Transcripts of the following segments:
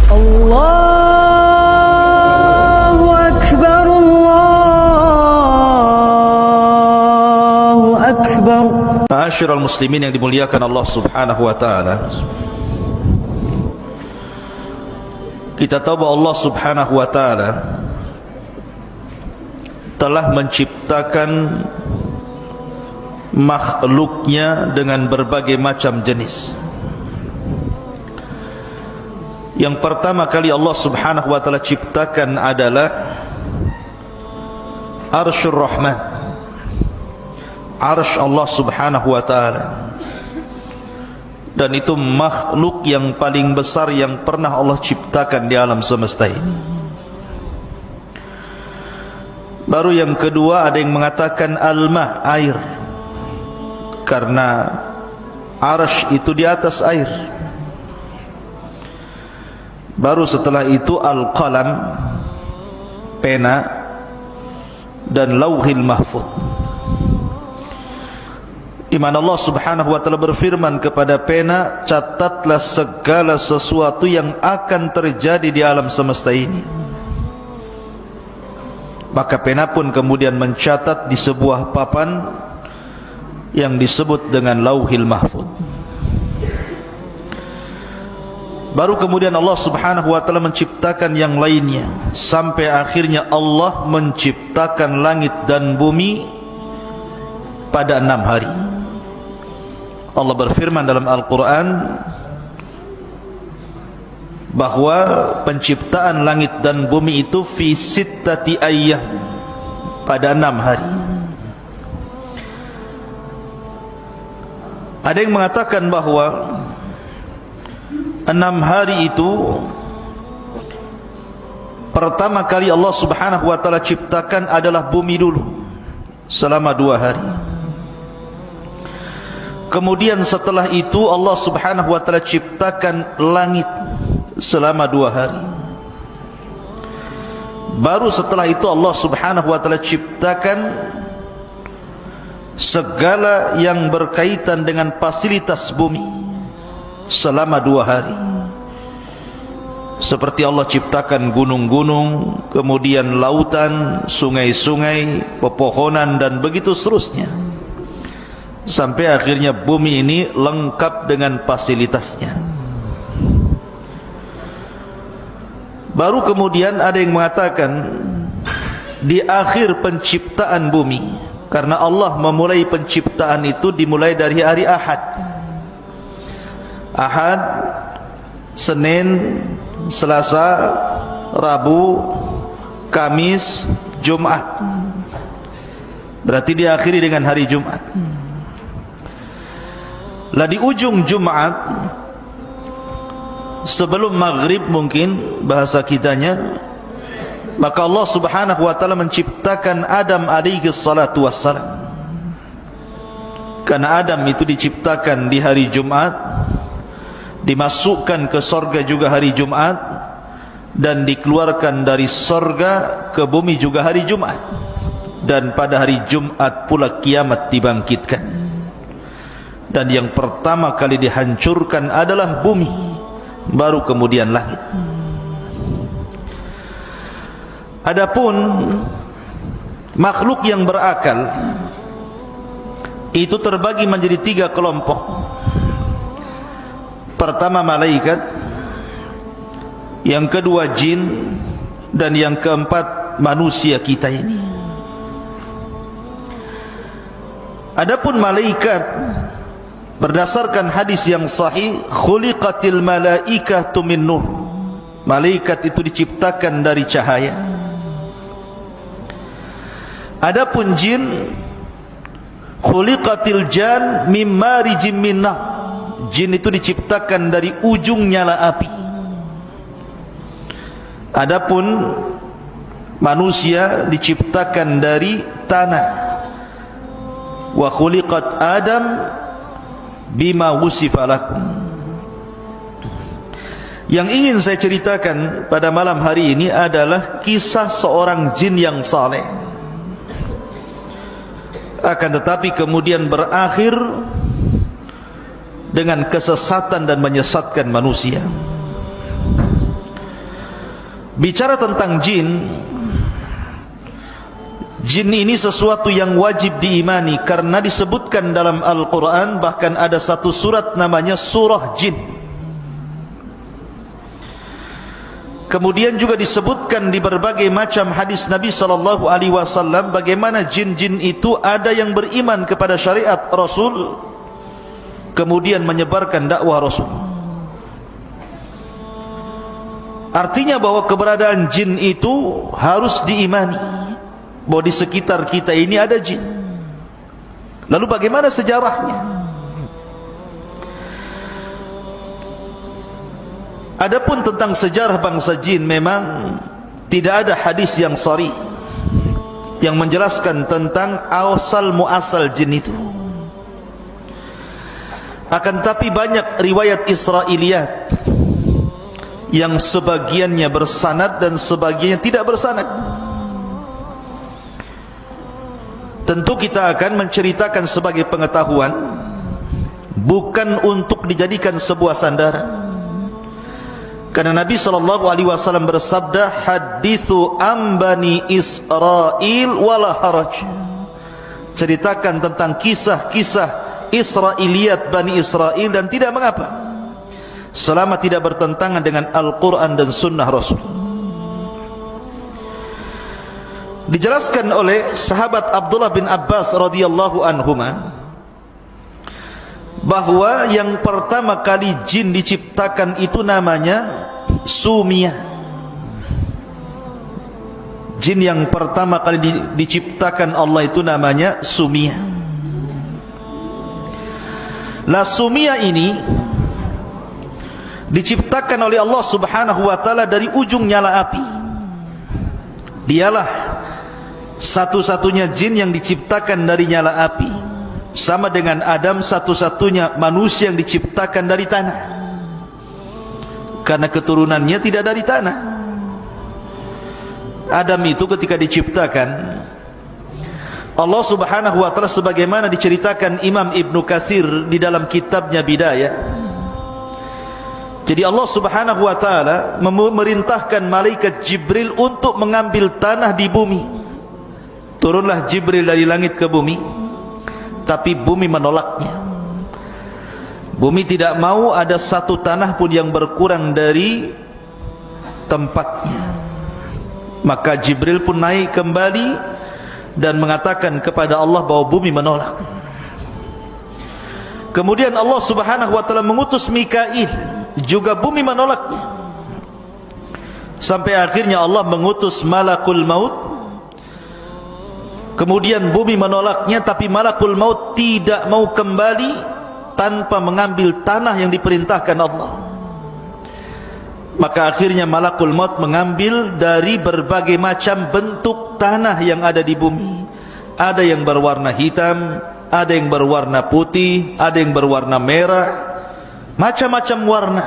Allahu Akbar, Allahu Akbar. Ma'asyiral muslimin yang dimuliakan Allah Subhanahu wa taala. Kita tahu bahwa Allah Subhanahu wa taala telah menciptakan makhluknya dengan berbagai macam jenis. Yang pertama kali Allah Subhanahu wa taala ciptakan adalah Arsyur Rahman, Arsy Allah Subhanahu wa taala. Dan itu makhluk yang paling besar yang pernah Allah ciptakan di alam semesta ini. Baru yang kedua ada yang mengatakan al-ma, air, karena Arsy itu di atas air. Baru setelah itu al-qalam, pena, dan lauhil mahfuz, di mana Allah Subhanahu wa taala berfirman kepada pena, catatlah segala sesuatu yang akan terjadi di alam semesta ini. Maka pena pun kemudian mencatat di sebuah papan yang disebut dengan lauhil mahfuz. Baru kemudian Allah Subhanahu wa taala menciptakan yang lainnya, sampai akhirnya Allah menciptakan langit dan bumi pada 6 hari. Allah berfirman dalam Al-Quran bahwa penciptaan langit dan bumi itu fi sittati ayyam, pada 6 hari. Ada yang mengatakan bahwa 6 hari itu pertama kali Allah Subhanahu wa taala ciptakan adalah bumi dulu selama 2 hari. Kemudian setelah itu Allah Subhanahu wa taala ciptakan langit selama 2 hari. Baru setelah itu Allah Subhanahu wa taala ciptakan segala yang berkaitan dengan fasilitas bumi selama 2 hari. Seperti Allah ciptakan gunung-gunung, kemudian lautan, sungai-sungai, pepohonan, dan begitu seterusnya, sampai akhirnya bumi ini lengkap dengan fasilitasnya. Baru kemudian ada yang mengatakan di akhir penciptaan bumi, karena Allah memulai penciptaan itu dimulai dari hari Ahad. Ahad, Senin, Selasa, Rabu, Kamis, Jumat. Berarti diakhiri dengan hari Jumat. Lah di ujung Jumat, sebelum maghrib mungkin bahasa kitanya, maka Allah Subhanahu wa taala menciptakan Adam alaihi salatu wassalam. Karena Adam itu diciptakan di hari Jumat, dimasukkan ke sorga juga hari Jumat, dan dikeluarkan dari sorga ke bumi juga hari Jumat. Dan pada hari Jumat pula kiamat dibangkitkan. Dan yang pertama kali dihancurkan adalah bumi, baru kemudian langit. Adapun makhluk yang berakal itu terbagi menjadi 3 kelompok. Pertama malaikat, yang kedua jin, dan yang keempat manusia kita ini. Adapun malaikat, berdasarkan hadis yang sahih, khuliqatil malaikatu min nur, malaikat itu diciptakan dari cahaya. Adapun jin, khuliqatil jan min marijim min nar, jin itu diciptakan dari ujung nyala api. Adapun manusia diciptakan dari tanah. Wa khuliqat Adam bima wusifa lakum. Yang ingin saya ceritakan pada malam hari ini adalah kisah seorang jin yang saleh, akan tetapi kemudian berakhir dengan kesesatan dan menyesatkan manusia. Bicara tentang jin, jin ini sesuatu yang wajib diimani karena disebutkan dalam Al-Quran, bahkan ada satu surat namanya surah jin. Kemudian juga disebutkan di berbagai macam hadis Nabi SAW bagaimana jin-jin itu ada yang beriman kepada syariat Rasul, kemudian menyebarkan dakwah Rasul. Artinya bahwa keberadaan jin itu harus diimani, bahwa di sekitar kita ini ada jin. Lalu bagaimana sejarahnya? Adapun tentang sejarah bangsa jin, memang tidak ada hadis yang sharih yang menjelaskan tentang asal muasal jin itu. Akan tetapi banyak riwayat Israiliyat yang sebagiannya bersanad dan sebagiannya tidak bersanad. Tentu kita akan menceritakan sebagai pengetahuan, bukan untuk dijadikan sebuah sandaran. Karena Nabi SAW bersabda, hadithu ambani Israel wala haraj. Ceritakan tentang kisah-kisah Israiliyat Bani Israel dan tidak mengapa, selama tidak bertentangan dengan Al-Quran dan Sunnah Rasul. Dijelaskan oleh sahabat Abdullah bin Abbas radhiyallahu anhuma bahwa yang pertama kali jin diciptakan itu namanya Sumia. Jin yang pertama kali diciptakan Allah itu namanya Sumia. La Sumia ini diciptakan oleh Allah Subhanahu wa taala dari ujung nyala api. Dialah satu-satunya jin yang diciptakan dari nyala api, sama dengan Adam satu-satunya manusia yang diciptakan dari tanah, karena keturunannya tidak dari tanah. Adam itu ketika diciptakan, Allah Subhanahu wa taala sebagaimana diceritakan Imam Ibnu Katsir di dalam kitabnya Bidayah. Jadi Allah Subhanahu wa taala memerintahkan malaikat Jibril untuk mengambil tanah di bumi. Turunlah Jibril dari langit ke bumi, tapi bumi menolaknya. Bumi tidak mau ada satu tanah pun yang berkurang dari tempatnya. Maka Jibril pun naik kembali dan mengatakan kepada Allah bahwa bumi menolak. Kemudian Allah Subhanahu wa taala mengutus Mikail, juga bumi menolaknya. Sampai akhirnya Allah mengutus Malakul Maut, kemudian bumi menolaknya, tapi Malakul Maut tidak mau kembali tanpa mengambil tanah yang diperintahkan Allah. Maka akhirnya Malakul Maut mengambil dari berbagai macam bentuk tanah yang ada di bumi. Ada yang berwarna hitam, ada yang berwarna putih, ada yang berwarna merah, macam-macam warna.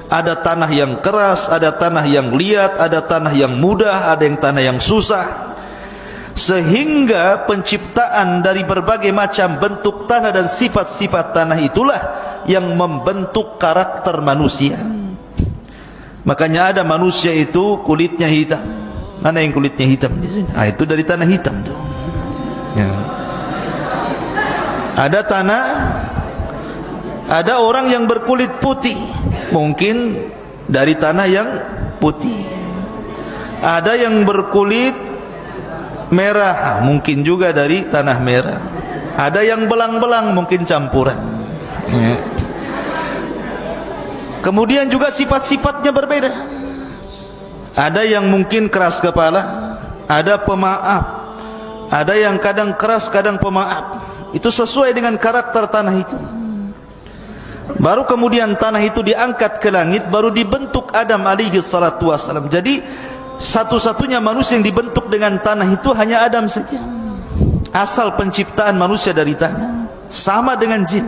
Ada tanah yang keras, ada tanah yang liat, ada tanah yang mudah, ada yang tanah yang susah. Sehingga penciptaan dari berbagai macam bentuk tanah dan sifat-sifat tanah itulah yang membentuk karakter manusia. Makanya ada manusia itu kulitnya hitam. Mana yang kulitnya hitam di sini? Ah, itu dari tanah hitam tuh. Ya. Ada tanah, ada orang yang berkulit putih, mungkin dari tanah yang putih. Ada yang berkulit merah, mungkin juga dari tanah merah. Ada yang belang-belang, mungkin campuran. Ya. Kemudian juga sifat-sifatnya berbeda. Ada yang mungkin keras kepala, ada pemaaf, ada yang kadang keras, kadang pemaaf. Itu sesuai dengan karakter tanah itu. Baru kemudian tanah itu diangkat ke langit, baru dibentuk Adam alaihi salatu wassalam. Jadi satu-satunya manusia yang dibentuk dengan tanah itu hanya Adam saja. Asal penciptaan manusia dari tanah. Sama dengan jin,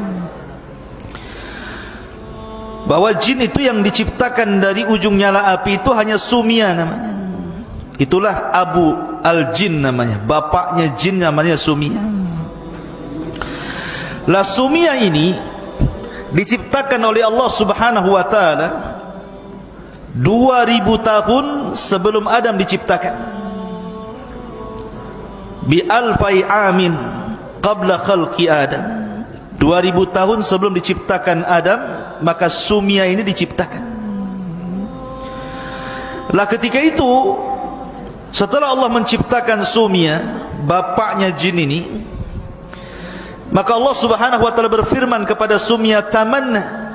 bahwa jin itu yang diciptakan dari ujung nyala api itu hanya Sumia namanya. Itulah Abu Al-Jin namanya, bapaknya jin namanya Sumia. La Sumia ini diciptakan oleh Allah Subhanahu wa taala 2000 tahun sebelum Adam diciptakan. Bi alfai amin qabla khalqi Adam. 2000 tahun sebelum diciptakan Adam, maka Sumia ini diciptakan. Lah ketika itu, setelah Allah menciptakan Sumia, bapaknya jin ini, maka Allah Subhanahu wa taala berfirman kepada Sumia, tamanna,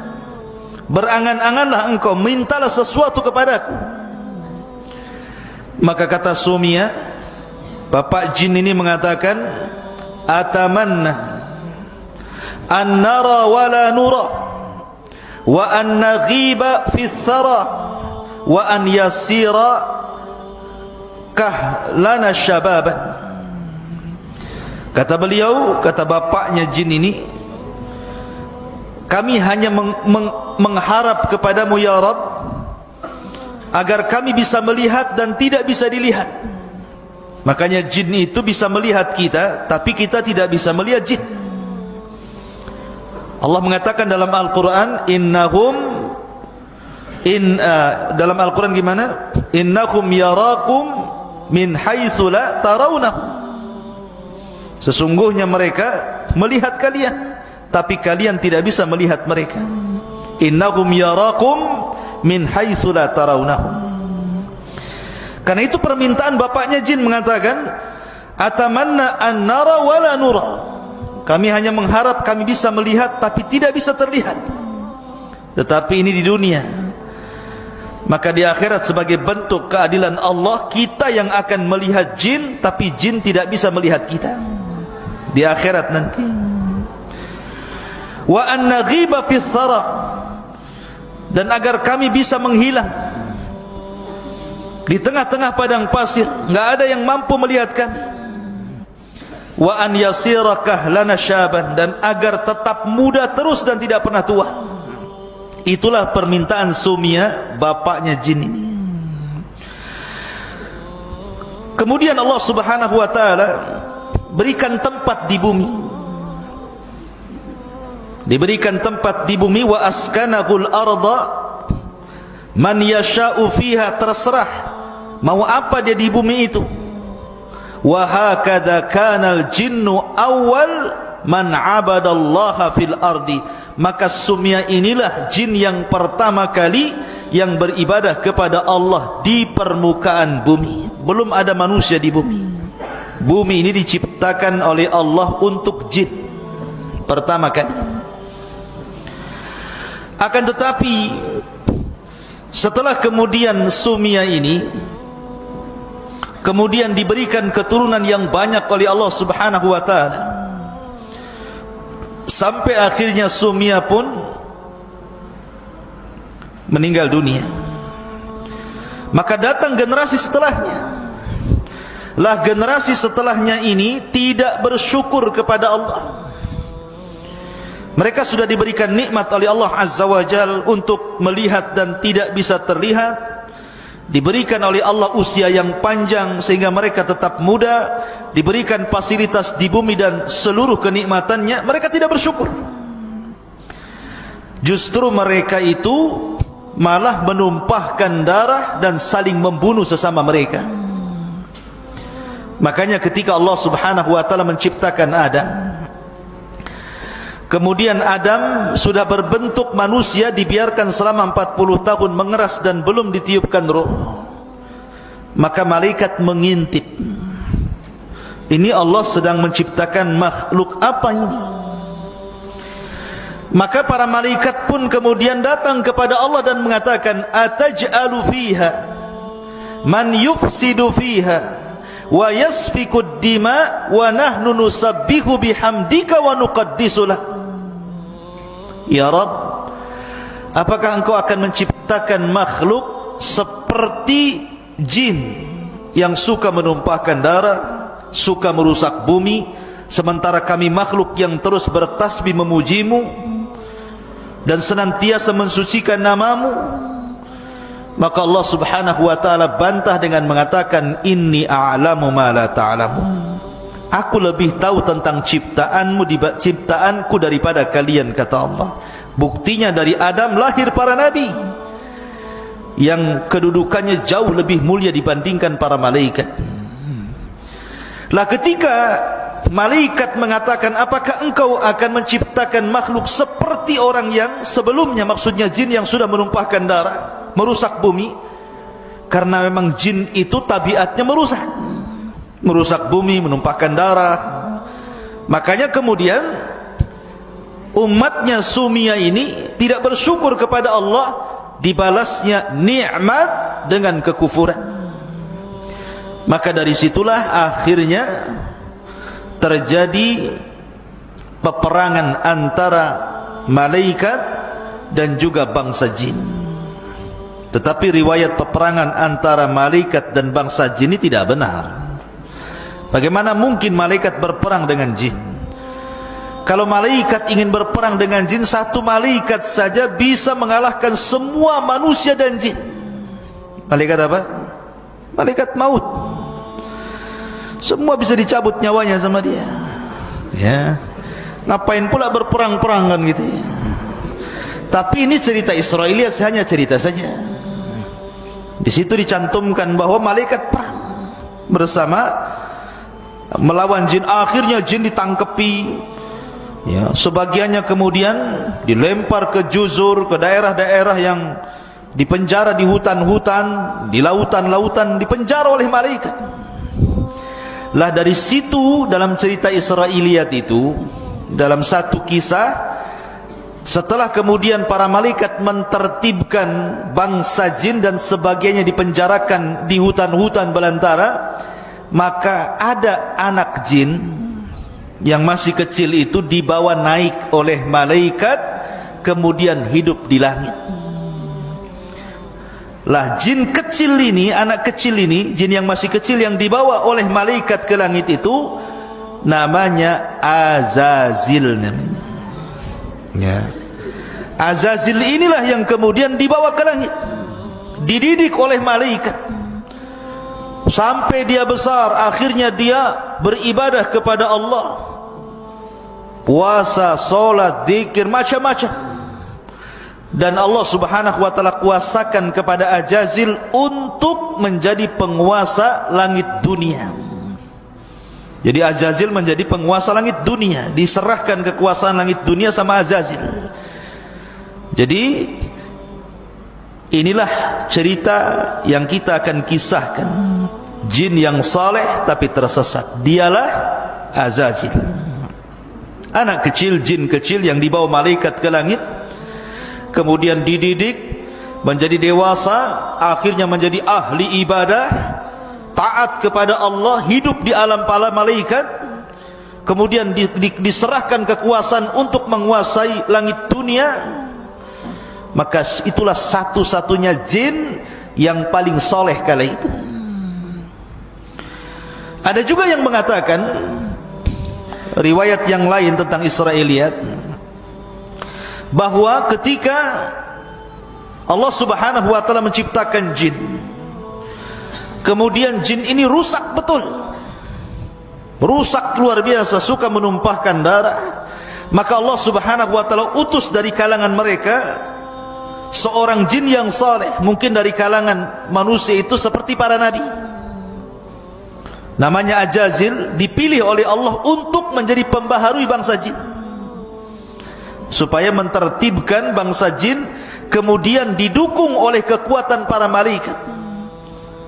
berangan-anganlah engkau, mintalah sesuatu kepadaku. Maka kata Sumia, bapak jin ini mengatakan, atamanna an nara wa la nura wa an naghiba fi thara wa an yasira kahlana syababan. Kata beliau, kata bapaknya jin ini, kami hanya mengharap kepadamu ya Rabb, agar kami bisa melihat dan tidak bisa dilihat. Makanya jin itu bisa melihat kita, tapi kita tidak bisa melihat jin. Allah mengatakan dalam Al-Quran, dalam Al-Quran gimana? Innakum yarakum min haitsu la tarawnahum. Sesungguhnya mereka melihat kalian, tapi kalian tidak bisa melihat mereka. Innahum yarakum min haitsu la tarawnahum. Karena itu permintaan bapaknya jin mengatakan, atamanna an nara wa la nura. Kami hanya mengharap kami bisa melihat tapi tidak bisa terlihat. Tetapi ini di dunia. Maka di akhirat sebagai bentuk keadilan Allah, kita yang akan melihat jin, tapi jin tidak bisa melihat kita di akhirat nanti. Wa an naghiba fi thara, dan agar kami bisa menghilang di tengah-tengah padang pasir, enggak ada yang mampu melihat kami. Wa an yasira kahlana syaban, dan agar tetap muda terus dan tidak pernah tua. Itulah permintaan Sumia, bapaknya jin ini. Kemudian Allah Subhanahu wa taala berikan tempat di bumi. Diberikan tempat di bumi, wa askanahul arda man yasha'u fiha, terserah mau apa dia di bumi itu. Wa hakadha kanal jinnu awal man abadallaha fil ardi. Maka Sumia inilah jin yang pertama kali yang beribadah kepada Allah di permukaan bumi. Belum ada manusia di bumi. Bumi ini diciptakan oleh Allah untuk jin pertama kali. Akan tetapi setelah kemudian Sumia ini kemudian diberikan keturunan yang banyak oleh Allah Subhanahu wa taala, sampai akhirnya Sumia pun meninggal dunia. Maka datang generasi setelahnya. Lah generasi setelahnya ini tidak bersyukur kepada Allah. Mereka sudah diberikan nikmat oleh Allah Azza wa Jal untuk melihat dan tidak bisa terlihat, diberikan oleh Allah usia yang panjang sehingga mereka tetap muda, diberikan fasilitas di bumi dan seluruh kenikmatannya, mereka tidak bersyukur. Justru mereka itu malah menumpahkan darah dan saling membunuh sesama mereka. Makanya ketika Allah Subhanahu wa taala menciptakan Adam, kemudian Adam sudah berbentuk manusia, dibiarkan selama 40 tahun mengeras dan belum ditiupkan roh. Maka malaikat mengintip, ini Allah sedang menciptakan makhluk apa ini? Maka para malaikat pun kemudian datang kepada Allah dan mengatakan, ataj'alu fiha man yufsidu fiha wa yasfikud dima wa nahnu nusabbihu bihamdika wa nuqaddisulah. Ya Rabb, apakah engkau akan menciptakan makhluk seperti jin yang suka menumpahkan darah, suka merusak bumi, sementara kami makhluk yang terus bertasbih memujimu dan senantiasa mensucikan namamu? Maka Allah Subhanahu wa taala bantah dengan mengatakan, inni a'lamu ma la ta'lamun. Aku lebih tahu tentang ciptaanku daripada kalian, kata Allah. Buktinya dari Adam lahir para nabi. yang kedudukannya jauh lebih mulia dibandingkan para malaikat. Lah ketika malaikat mengatakan, apakah engkau akan menciptakan makhluk seperti orang yang sebelumnya, maksudnya jin yang sudah menumpahkan darah, merusak bumi, karena memang jin itu tabiatnya merusak bumi, menumpahkan darah. Makanya kemudian umatnya Sumia ini tidak bersyukur kepada Allah, dibalasnya nikmat dengan kekufuran. Maka dari situlah akhirnya terjadi peperangan antara malaikat dan juga bangsa jin. Tetapi riwayat peperangan antara malaikat dan bangsa jin ini tidak benar. Bagaimana mungkin malaikat berperang dengan jin? Kalau malaikat ingin berperang dengan jin, satu malaikat saja bisa mengalahkan semua manusia dan jin. Malaikat apa? Malaikat maut. Semua bisa dicabut nyawanya sama dia. Ya, ngapain pula berperang-perang kan gitu ya. Tapi ini cerita Israiliyat, hanya cerita saja. Di situ dicantumkan bahwa malaikat perang bersama melawan jin. Akhirnya jin ditangkepi, ya, sebagiannya kemudian dilempar ke juzur, ke daerah-daerah yang dipenjara di hutan-hutan, di lautan-lautan, dipenjara oleh malaikat. Lah dari situ dalam cerita Israiliyat itu, dalam satu kisah, setelah kemudian para malaikat mentertibkan bangsa jin dan sebagainya dipenjarakan di hutan-hutan belantara, maka ada anak jin yang masih kecil itu dibawa naik oleh malaikat, kemudian hidup di langit. Lah jin kecil ini, anak kecil ini, jin yang masih kecil yang dibawa oleh malaikat ke langit itu namanya Azazil namanya. Ya. Azazil inilah yang kemudian dibawa ke langit, dididik oleh malaikat sampai dia besar. Akhirnya dia beribadah kepada Allah, puasa, solat, zikir, macam-macam. Dan Allah subhanahu wa ta'ala kuasakan kepada Azazil untuk menjadi penguasa langit dunia. Jadi Azazil menjadi penguasa langit dunia, diserahkan kekuasaan langit dunia sama Azazil. Jadi inilah cerita yang kita akan kisahkan. Jin yang saleh tapi tersesat, dialah Azazil. Anak kecil, jin kecil yang dibawa malaikat ke langit, kemudian dididik menjadi dewasa, akhirnya menjadi ahli ibadah, taat kepada Allah, hidup di alam para malaikat, kemudian diserahkan kekuasaan untuk menguasai langit dunia. Maka itulah satu-satunya jin yang paling soleh kala itu. Ada juga yang mengatakan riwayat yang lain tentang Israiliyat, bahwa ketika Allah subhanahu wa ta'ala menciptakan jin, kemudian jin ini rusak betul, rusak luar biasa, suka menumpahkan darah. Maka Allah subhanahu wa ta'ala utus dari kalangan mereka seorang jin yang saleh, mungkin dari kalangan manusia itu seperti para nabi, namanya Azazil, dipilih oleh Allah untuk menjadi pembaharui bangsa jin, supaya mentertibkan bangsa jin, kemudian didukung oleh kekuatan para malaikat.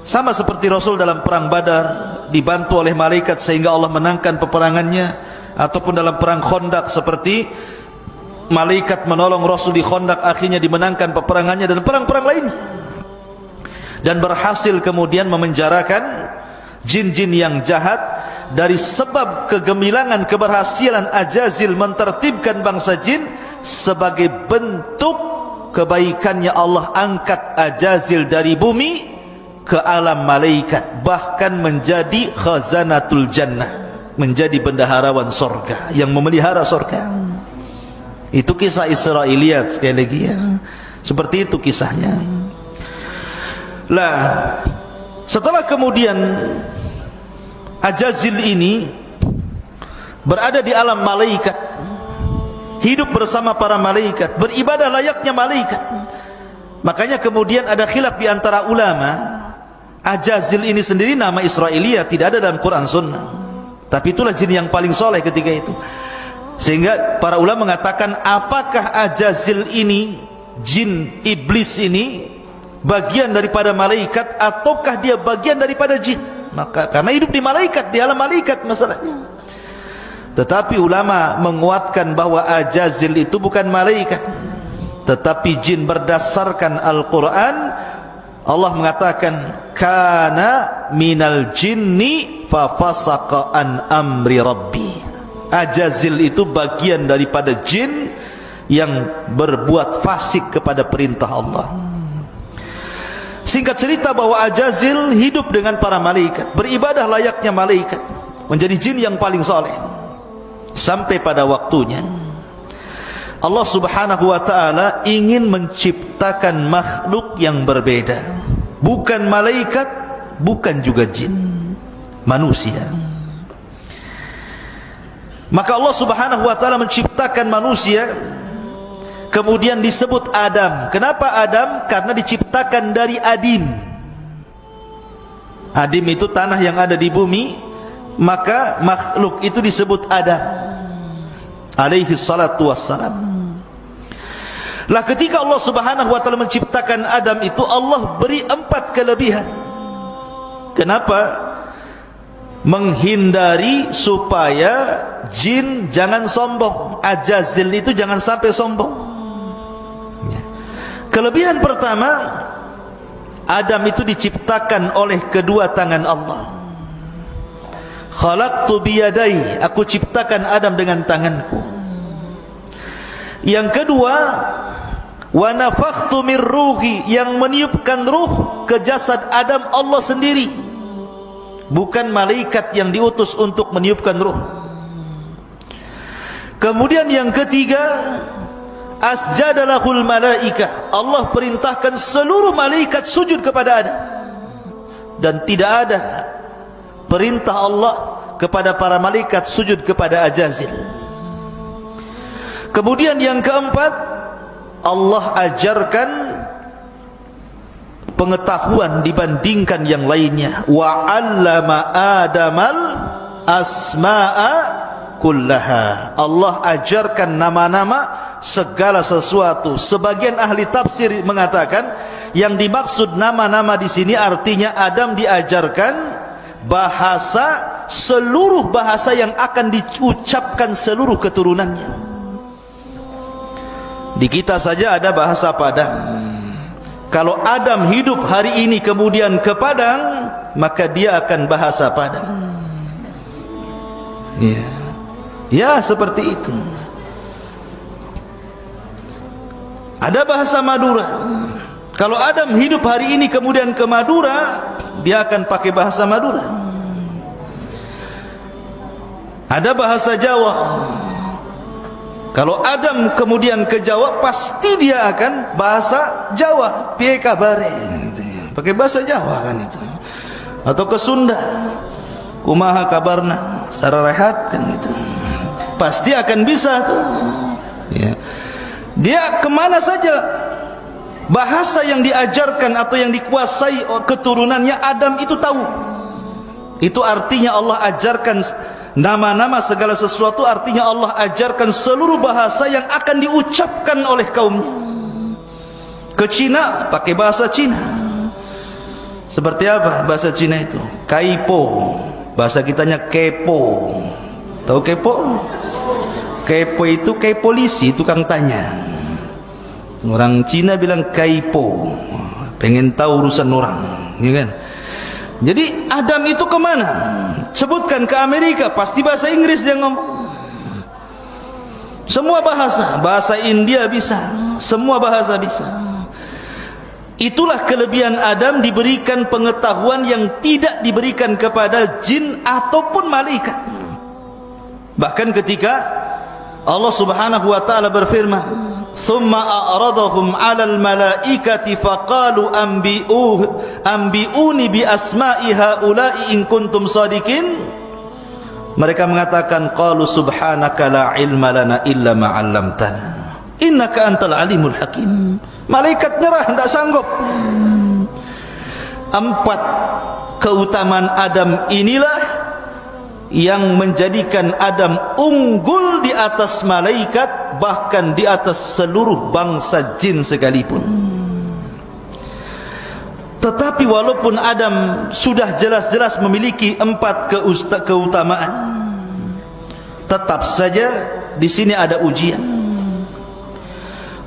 Sama seperti Rasul dalam perang Badar dibantu oleh malaikat sehingga Allah menangkan peperangannya, ataupun dalam perang Khandaq seperti malaikat menolong Rasul di Khandaq, akhirnya dimenangkan peperangannya, dan perang-perang lainnya, dan berhasil kemudian memenjarakan jin-jin yang jahat. Dari sebab kegemilangan keberhasilan Azazil mentertibkan bangsa jin, sebagai bentuk kebaikannya Allah angkat Azazil dari bumi ke alam malaikat, bahkan menjadi khazanatul jannah, menjadi bendaharawan sorga yang memelihara sorga. Itu kisah Israiliyat, sekali lagi ya, seperti itu kisahnya. Lah setelah kemudian Azazil ini berada di alam malaikat, 'Alaikat, hidup bersama para malaikat, beribadah layaknya malaikat. Makanya kemudian ada khilaf di antara ulama. Ajazil ini sendiri nama Israiliyah, tidak ada dalam Quran Sunnah. Tapi itulah jin yang paling soleh ketika itu. Sehingga para ulama mengatakan, apakah Ajazil ini, jin iblis ini, bagian daripada malaikat ataukah dia bagian daripada jin? Maka karena hidup di malaikat, di alam malaikat masalahnya. Tetapi ulama menguatkan bahwa Ajazil itu bukan malaikat, tetapi jin. Berdasarkan Al-Quran, Allah mengatakan, kana minal jinni fa fasaqa an amri rabbi. Ajazil itu bagian daripada jin yang berbuat fasik kepada perintah Allah. Singkat cerita bahwa Ajazil hidup dengan para malaikat, beribadah layaknya malaikat, menjadi jin yang paling soleh. Sampai pada waktunya Allah subhanahu wa ta'ala ingin menciptakan makhluk yang berbeda, bukan malaikat, bukan juga jin, manusia. Maka Allah subhanahu wa ta'ala menciptakan manusia, kemudian disebut Adam. Kenapa Adam? Karena diciptakan dari adim. Adim itu tanah yang ada di bumi, maka makhluk itu disebut Adam alaihi salatu wassalam. Lah ketika Allah subhanahu wa ta'ala menciptakan Adam itu, Allah beri 4 kelebihan. Kenapa? Menghindari supaya jin jangan sombong, Ajazil itu jangan sampai sombong. Kelebihan pertama, Adam itu diciptakan oleh kedua tangan Allah. Khalaqtu biyadai, aku ciptakan Adam dengan tanganku. Yang kedua, wa nafakhtu min ruhi, yang meniupkan ruh ke jasad Adam Allah sendiri, bukan malaikat yang diutus untuk meniupkan ruh. Kemudian yang ketiga, asjadalahul malaika, Allah perintahkan seluruh malaikat sujud kepada Adam. Dan tidak ada perintah Allah kepada para malaikat sujud kepada Ajazil. Kemudian yang keempat, Allah ajarkan pengetahuan dibandingkan yang lainnya. Wa 'allama Adamal asma'a kullaha, Allah ajarkan nama-nama segala sesuatu. Sebagian ahli tafsir mengatakan yang dimaksud nama-nama di sini artinya Adam diajarkan bahasa, seluruh bahasa yang akan diucapkan seluruh keturunannya. Di kita saja ada bahasa Padang. Kalau Adam hidup hari ini kemudian ke Padang, maka dia akan bahasa Padang. Ya, ya seperti itu. Ada bahasa Madura. Kalau Adam hidup hari ini kemudian ke Madura, dia akan pakai bahasa Madura. Ada bahasa Jawa. Kalau Adam kemudian ke Jawa, pasti dia akan bahasa Jawa. Piye kabare, pakai bahasa Jawa kan itu. Atau ke Sunda, kumaha kabarna, sararehat kan itu. Pasti akan bisa tuh. Ya. Dia kemana saja, bahasa yang diajarkan atau yang dikuasai keturunannya Adam itu tahu. Itu artinya Allah ajarkan nama-nama segala sesuatu, artinya Allah ajarkan seluruh bahasa yang akan diucapkan oleh kaumnya. Ke Cina pakai bahasa Cina. Seperti apa bahasa Cina itu? Kaipo, bahasa kitanya kepo. Tahu kepo? Kepo itu kayak polisi, tukang tanya. Orang Cina bilang kaipo, pengen tahu urusan orang, ya kan? Jadi Adam itu kemana? Sebutkan ke Amerika, pasti bahasa Inggris dia ngomong. Semua bahasa, bahasa India bisa, semua bahasa bisa. Itulah kelebihan Adam, diberikan pengetahuan yang tidak diberikan kepada jin ataupun malaikat. Bahkan ketika Allah subhanahu wa ta'ala berfirman, thumma a'radahum 'alal malaikati faqalu anbi'uni bi asma'i haula'i in kuntum shadiqin. Mereka mengatakan, qalu subhanaka la ilma lana illa ma 'allamtana innaka antal alimul hakim. Malaikat nyerah, tidak sanggup. 4 keutamaan Adam inilah yang menjadikan Adam unggul di atas malaikat, bahkan di atas seluruh bangsa jin sekalipun. Tetapi walaupun Adam sudah jelas-jelas memiliki 4 keutamaan, tetap saja di sini ada ujian.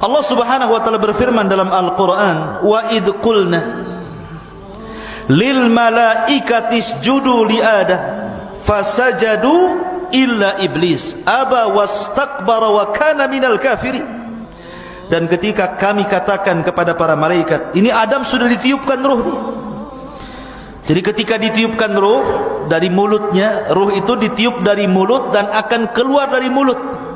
Allah Subhanahu wa taala berfirman dalam Al-Qur'an, "Wa id qulna lil malaikati isjudu li Adam fasajadu illa iblis aba wastakbara wa kana minal kafirin." Dan ketika kami katakan kepada para malaikat, ini Adam sudah ditiupkan ruh dia. Jadi ketika ditiupkan ruh dari mulutnya, ruh itu ditiup dari mulut dan akan keluar dari mulut.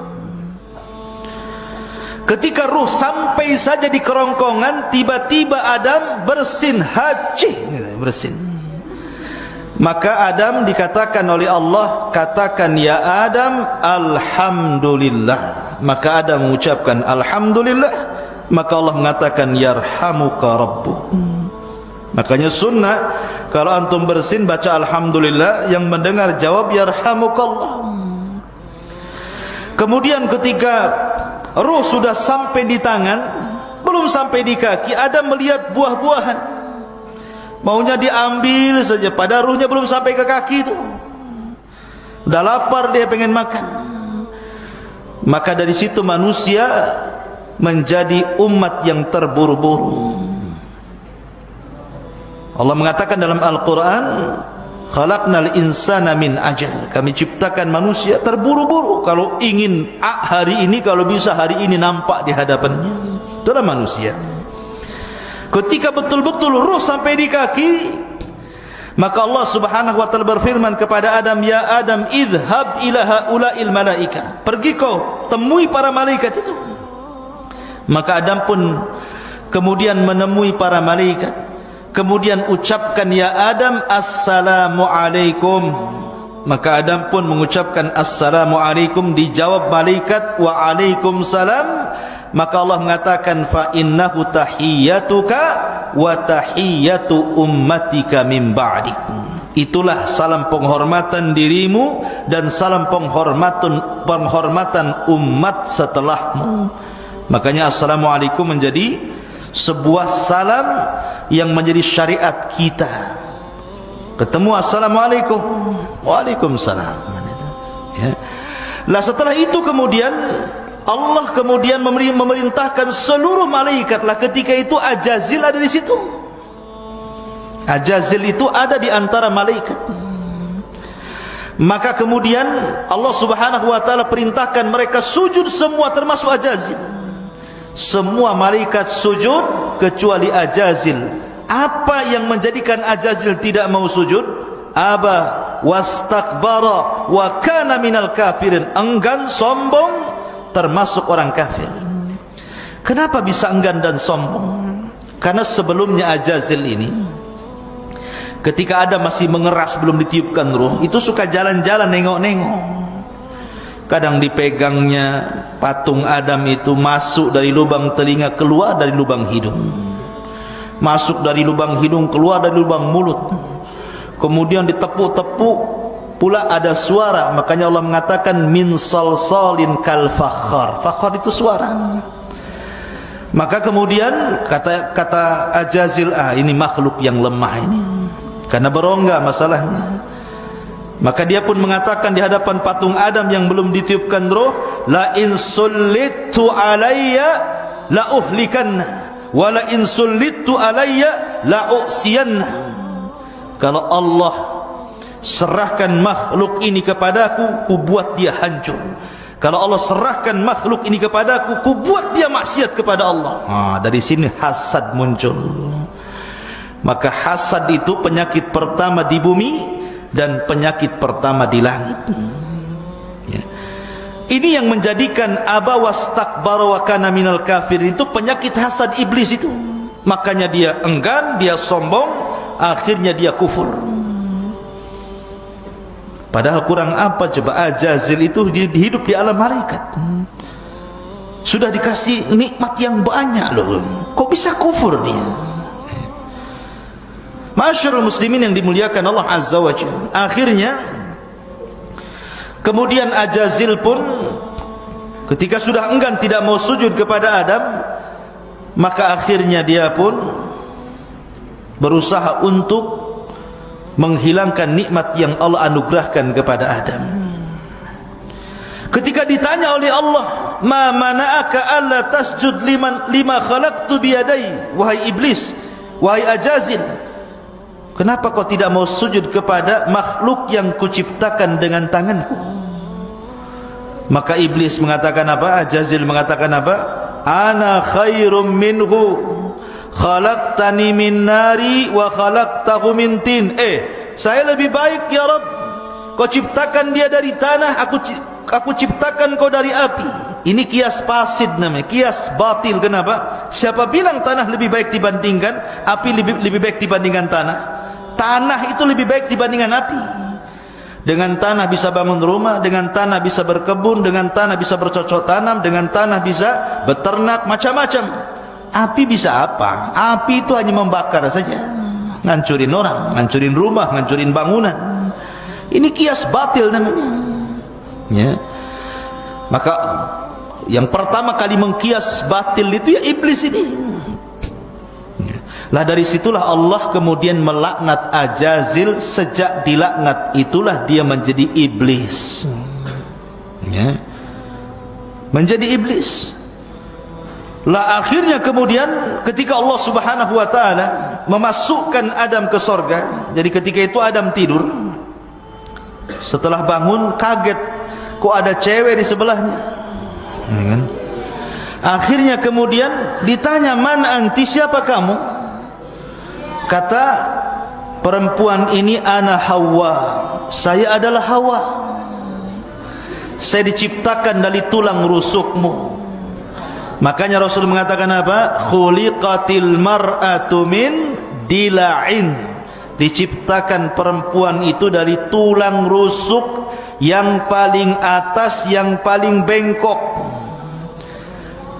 Ketika ruh sampai saja di kerongkongan, tiba-tiba Adam bersin, bersin. Maka Adam dikatakan oleh Allah, katakan ya Adam, alhamdulillah. Maka Adam mengucapkan alhamdulillah. Maka Allah mengatakan yarhamuka rabbuk. Makanya sunnah, kalau antum bersin baca alhamdulillah, yang mendengar jawab yarhamukallah. Kemudian ketika ruh sudah sampai di tangan, belum sampai di kaki, Adam melihat buah-buahan, maunya diambil saja, pada ruhnya belum sampai ke kaki itu. Udah lapar, dia pengen makan. Maka dari situ manusia menjadi umat yang terburu-buru. Allah mengatakan dalam Al-Quran, khalaqnal insana min ajal. Kami ciptakan manusia terburu-buru. Kalau ingin hari ini, kalau bisa hari ini nampak di hadapannya. Itulah manusia. Ketika betul-betul ruh sampai di kaki, maka Allah Subhanahu wa taala berfirman kepada Adam, ya Adam, idhhab ila haula'il malaika. Pergi kau temui para malaikat itu. Maka Adam pun kemudian menemui para malaikat. Kemudian ucapkan ya Adam, assalamu alaikum. Maka Adam pun mengucapkan assalamu alaikum, dijawab malaikat wa alaikum salam. Maka Allah mengatakan fa innahu tahiyyatuka wa tahiyyatu ummatika min ba'di. Itulah salam penghormatan dirimu dan salam penghormatan umat setelahmu. Makanya assalamualaikum menjadi sebuah salam yang menjadi syariat kita. Ketemu assalamualaikum, waalaikumsalam. Ya. Lah setelah itu kemudian Allah kemudian memerintahkan seluruh malaikat. Lah ketika itu Ajazil ada di situ. Ajazil itu ada di antara malaikat. Maka kemudian Allah Subhanahu wa taala perintahkan mereka sujud semua, termasuk Ajazil. Semua malaikat sujud kecuali Ajazil. Apa yang menjadikan Ajazil tidak mau sujud? Aba wastakbara wa kana minal kafirin. Enggan, sombong, termasuk orang kafir. Kenapa bisa enggan dan sombong? Karena sebelumnya Ajazil ini, ketika Adam masih mengeras belum ditiupkan ruh, itu suka jalan-jalan nengok-nengok. Kadang dipegangnya patung Adam itu, masuk dari lubang telinga, keluar dari lubang hidung, masuk dari lubang hidung, keluar dari lubang mulut. Kemudian ditepuk-tepuk pula ada suara. Makanya Allah mengatakan min salsalin kal fakhar. Fakhar itu suara. Maka kemudian kata Ajazil, ini makhluk yang lemah ini, karena berongga masalahnya. Maka dia pun mengatakan di hadapan patung Adam yang belum ditiupkan roh, la in sullitu alayya la uhlikanna wa la in sullitu alayya la usiyanna. Kalau Allah serahkan makhluk ini kepadaku, ku buat dia hancur. Kalau Allah serahkan makhluk ini kepadaku, ku buat dia maksiat kepada Allah. Dari sini hasad muncul. Maka hasad itu penyakit pertama di bumi dan penyakit pertama di langit. Ya. Ini yang menjadikan aba wastakbara wa kana minal kafir, itu penyakit hasad iblis itu. Makanya dia enggan, dia sombong, akhirnya dia kufur. Padahal kurang apa coba? Ajazil itu hidup di alam malaikat, sudah dikasih nikmat yang banyak loh. Kok bisa kufur dia? Masyarul muslimin yang dimuliakan Allah Azza wa Jalla. Akhirnya kemudian Ajazil pun ketika sudah enggan tidak mau sujud kepada Adam, maka akhirnya dia pun berusaha untuk menghilangkan nikmat yang Allah anugerahkan kepada Adam. Ketika ditanya oleh Allah, "Ma mana'aka alla tasjud lima khalaqtu biyadai?" Wahai iblis, wahai Ajazil, kenapa kau tidak mau sujud kepada makhluk yang kuciptakan dengan tanganku? Maka iblis mengatakan apa? Ajazil mengatakan apa? Ana khairum minhu, khalaqtani min nari wa khalaqtahu min tin. Saya lebih baik ya Rabb. Kau ciptakan dia dari tanah, aku ciptakan kau dari api. Ini kias fasid namanya, kias batil. Kenapa? Siapa bilang tanah lebih baik dibandingkan api, lebih baik dibandingkan tanah? Tanah itu lebih baik dibandingkan api. Dengan tanah bisa bangun rumah, dengan tanah bisa berkebun, dengan tanah bisa bercocok tanam, dengan tanah bisa beternak, macam-macam. Api bisa apa? Api itu hanya membakar saja, ngancurin orang, ngancurin rumah, ngancurin bangunan. Ini kias batil namanya, ya. Maka yang pertama kali mengkias batil itu ya iblis ini. Lah dari situlah Allah kemudian melaknat Ajazil. Sejak dilaknat itulah dia menjadi iblis, ya, menjadi iblis. Lah akhirnya kemudian ketika Allah Subhanahu wa taala memasukkan Adam ke sorga, jadi ketika itu Adam tidur, setelah bangun kaget, kok ada cewek di sebelahnya, ya kan? Akhirnya kemudian ditanya, "Man anti, siapa kamu?" Kata perempuan ini, "Ana Hawa, saya adalah Hawa. Saya diciptakan dari tulang rusukmu." Makanya Rasul mengatakan apa? Khuliqatil mar'atu min dila'in. Diciptakan perempuan itu dari tulang rusuk yang paling atas, yang paling bengkok.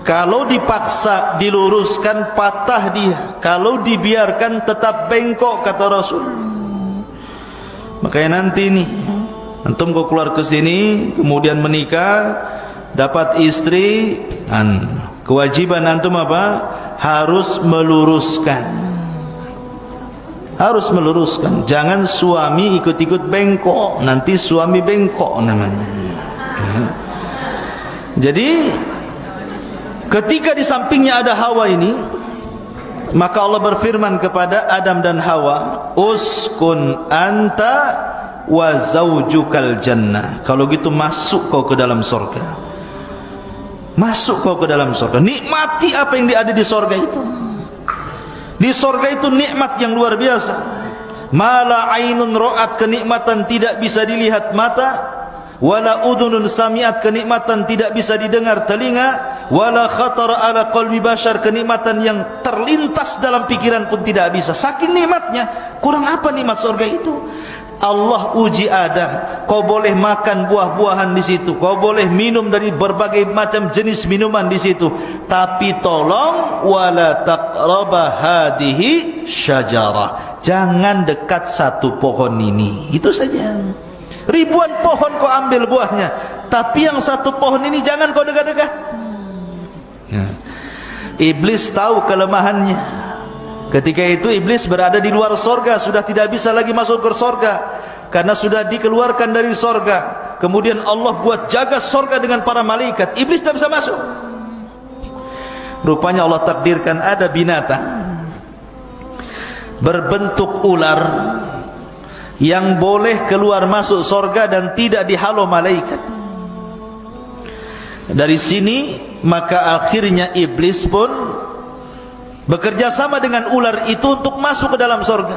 Kalau dipaksa diluruskan, patah dia. Kalau dibiarkan tetap bengkok, kata Rasul. Makanya nanti nih, antum kau keluar ke sini, kemudian menikah, dapat istri, kewajiban antum apa? Harus meluruskan. Harus meluruskan. Jangan suami ikut-ikut bengkok, nanti suami bengkok namanya. Jadi ketika di sampingnya ada Hawa ini, maka Allah berfirman kepada Adam dan Hawa, "Uskun anta wa zaujukal jannah." Kalau gitu masuk kau ke dalam surga. Masuk kau ke dalam surga. Nikmati apa yang ada di surga itu. Di surga itu nikmat yang luar biasa. Mala ainun ra'at, kenikmatan tidak bisa dilihat mata. Wala udhunun sami'at, kenikmatan tidak bisa didengar telinga. Wala khatara ala qalbi bashar, kenikmatan yang terlintas dalam pikiran pun tidak bisa. Saking nikmatnya. Kurang apa nikmat surga itu? Allah uji Adam, kau boleh makan buah-buahan di situ, kau boleh minum dari berbagai macam jenis minuman di situ, tapi tolong wala taqraba hadhihi syajarah, jangan dekat satu pohon ini. Itu saja. Ribuan pohon kau ambil buahnya, tapi yang satu pohon ini jangan kau dekat-dekat. Iblis tahu kelemahannya. Ketika itu iblis berada di luar sorga, sudah tidak bisa lagi masuk ke sorga karena sudah dikeluarkan dari sorga. Kemudian Allah buat jaga sorga dengan para malaikat, iblis tidak bisa masuk. Rupanya Allah takdirkan ada binatang berbentuk ular yang boleh keluar masuk sorga dan tidak dihalau malaikat. Dari sini maka akhirnya iblis pun bekerja sama dengan ular itu untuk masuk ke dalam sorga.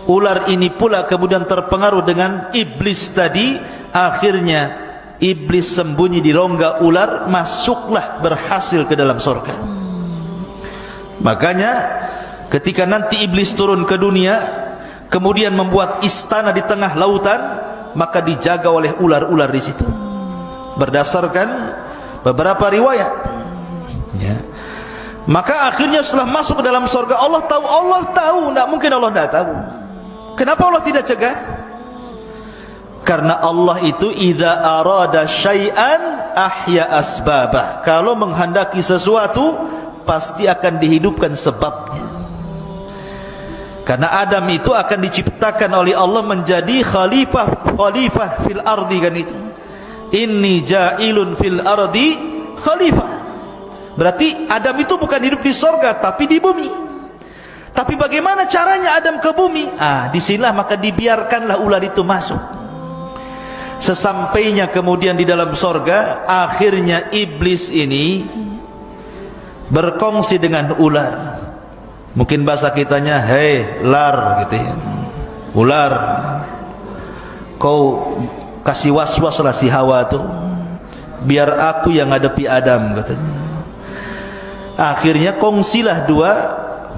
Ular ini pula kemudian terpengaruh dengan iblis tadi. Akhirnya iblis sembunyi di rongga ular, masuklah berhasil ke dalam sorga. Makanya ketika nanti iblis turun ke dunia, kemudian membuat istana di tengah lautan, maka dijaga oleh ular-ular di situ. Berdasarkan beberapa riwayat, ya. Maka akhirnya setelah masuk ke dalam surga, Allah tahu, tidak mungkin Allah tidak tahu. Kenapa Allah tidak cegah? Karena Allah itu idza arada syai'an ahya asbabah. Kalau menghendaki sesuatu pasti akan dihidupkan sebabnya. Karena Adam itu akan diciptakan oleh Allah menjadi khalifah fil ardi, kan itu. Inni ja'ilun fil ardi khalifah. Berarti Adam itu bukan hidup di sorga tapi di bumi. Tapi bagaimana caranya Adam ke bumi? Disinilah maka dibiarkanlah ular itu masuk. Sesampainya kemudian di dalam sorga, akhirnya iblis ini berkongsi dengan ular. Mungkin bahasa kitanya, hei lar, gitu ya. Ular, kau kasih was-was lah si Hawa tuh, biar aku yang hadapi Adam, katanya. Akhirnya kongsilah dua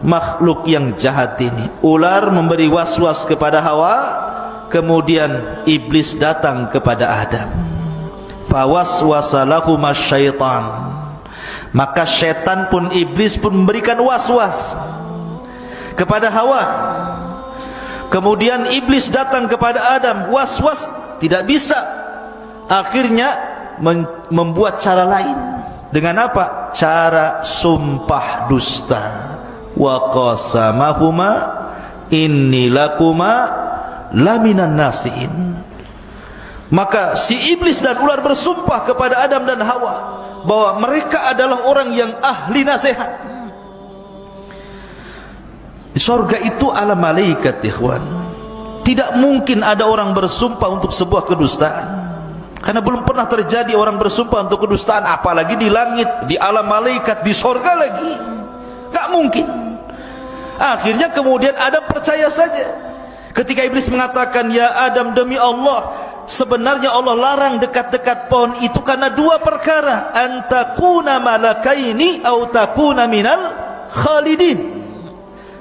makhluk yang jahat ini. Ular memberi was-was kepada Hawa, kemudian iblis datang kepada Adam. Fawaswasa lahuma syaitan. Maka syaitan pun, iblis pun memberikan was-was kepada Hawa. Kemudian iblis datang kepada Adam, was-was tidak bisa. Akhirnya membuat cara lain. Dengan apa? Cara sumpah dusta. Wa qasamahuma inni lakuma laminan nasiin. Maka si iblis dan ular bersumpah kepada Adam dan Hawa bahwa mereka adalah orang yang ahli nasihat. Di surga itu alam malaikat, ikhwan. Tidak mungkin ada orang bersumpah untuk sebuah kedustaan. Karena belum pernah terjadi orang bersumpah untuk kedustaan, apalagi di langit, di alam malaikat, di surga lagi. Gak mungkin. Akhirnya kemudian Adam percaya saja. Ketika iblis mengatakan, ya Adam, demi Allah, sebenarnya Allah larang dekat-dekat pohon itu karena dua perkara. Antakuna malakaini au takuna minal khalidin.